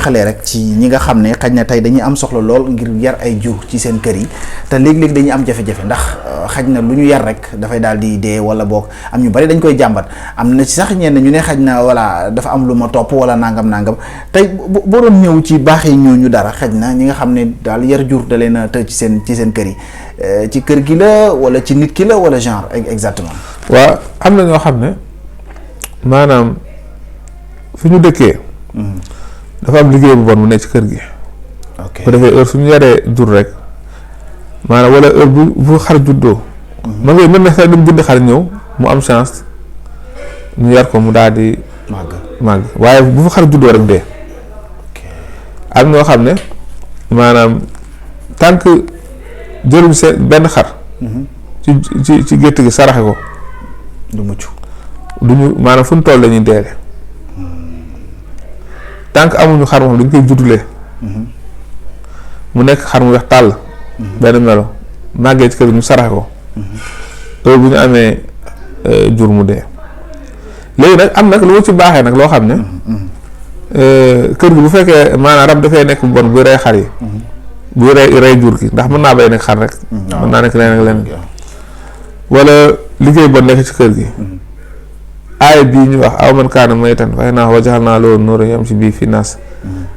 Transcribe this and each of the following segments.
jeexalee rek ci ñi nga xam ne xaj na tey dañuy am soxla lool ngir yar ay jur ci seen kër yi te léeg-léeg dañuy am jafe-jafe ndax xaj na lu ñu yar rek dafay daal di dee wala boog am ñu bari dañ koy jàmbat am na ci sax ñenn ñu ne xaj na voilà dafa am lu ma topp wala nangam tey boo doon ñëw ci baaxee ñooñu dara xaj na ñi nga xam ne daal yar jur da leen a të ci seen kër yi ci kër gi la wala ci nit ki la wala genre exactement. waaw am na ñoo xam ne maanaam fi ñu dëkkee. dafa am liggéey bu bon mu nekk ci kër gi. ok bu defee heure suñu yaree jur rek maanaam wala heure bu xar juddoo. mën na sax dem jënd xar ñëw mu am chance ñu yar ko mu daal di. màgg waaye bu fa xar juddoo rek dee. am ñoo xam ne maanaam tant que jëluñ seen benn xar. ci gétt gi saraxe ko. du mucc. duñu maanaam fu ñu toll dañuy deele. tant que amuñu xar moom dañ koy juddulee. mu nekk xar mu weex tàll. benn melo màggee ci kër gi ñu saraxe ko. loolu bu ñu amee jur mu dee. léegi nag am nag lu mu ci baaxee nag loo xam ne. kër gi bu fekkee maanaam rab dafay nekk bon buy rey xar yi. buy rey jur gi ndax mën naa bay nekk xar rek. mën naa nekk leneen ak leneen. wala liggéey bon nekk ci kër gi. aaya bii ñu wax aw man kaana maytan fa innaa waja'alnaa lahu nuuran yamshi bihi fi naas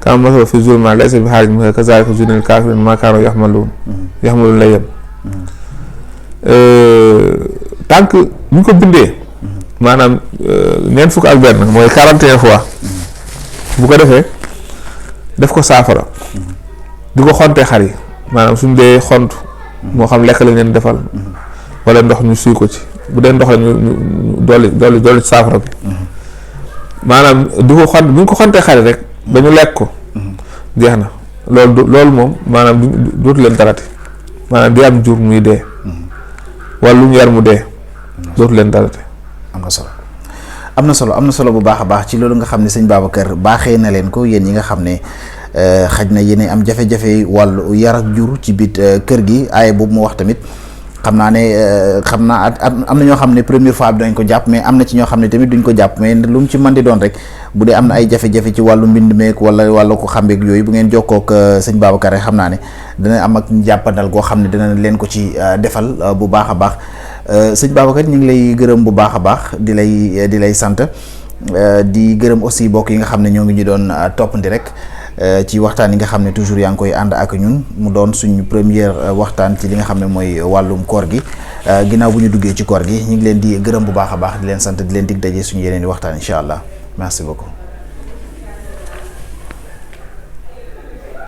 kaman mathaluhu fi zulumaati laysa bi xaarij minhaa kazaalika zuyyina lil kaafiriina maa kaanuu ya'maluun lay yem. tant que ñu ko bindee. maanaam ñeent fukk ak benn mooy 41 fois. bu ko defee def ko saafara. di ko xontee xar yi maanaam suñ dee xont. moo xam lekk lañ leen defal. wala ndox ñu suy ko ci. bu dee ndox la ñu dolli saafara bi maanaam du ko xont bu ñu ko xontee xari rek ba ñu lekk ko jeex na loolu moom maanaam dootu leen darati maanaam di am jur muy dee wala lu ñu yar mu dee dootu leen darati. am na solo bu baax a baax ci loolu nga xam ne sëñ Babacar baaxee na leen ko yéen yi nga xam ne xaj na yéen am jafe-jafe wàllu yar ak jur ci biir kër gi aaye boobu mu wax tamit xam naa am na ñoo xam ne première fois bi dañ ko jàpp mais am na ci ñoo xam ne tamit duñ ko jàpp mais lu mu ci mën di doon rek bu dee am na ay jafe-jafe ci wàllu mbind meek wala ko xambeeg yooyu bu ngeen jokkoo ak sëñ Babacar rek xam naa ne dana am ak jàppandal goo xam ne dina leen ko ci defal bu baax a baax sëñ Babacar ñu ngi lay gërëm bu baax a baax di lay sant di gërëm aussi bokk yi nga xam ne ñoo ngi ñu doon toppandi rek ci waxtaan yi nga xam ne toujours yaa ngi koy ànd ak ñun mu doon suñu première waxtaan ci li nga xam ne mooy wàllum koor gi ginnaaw bu ñu duggee ci koor gi ñu ngi leen di gërëm bu baax a baax di leen sant di leen dig daje suñu yeneen i waxtaan incha allah merci beaucoup.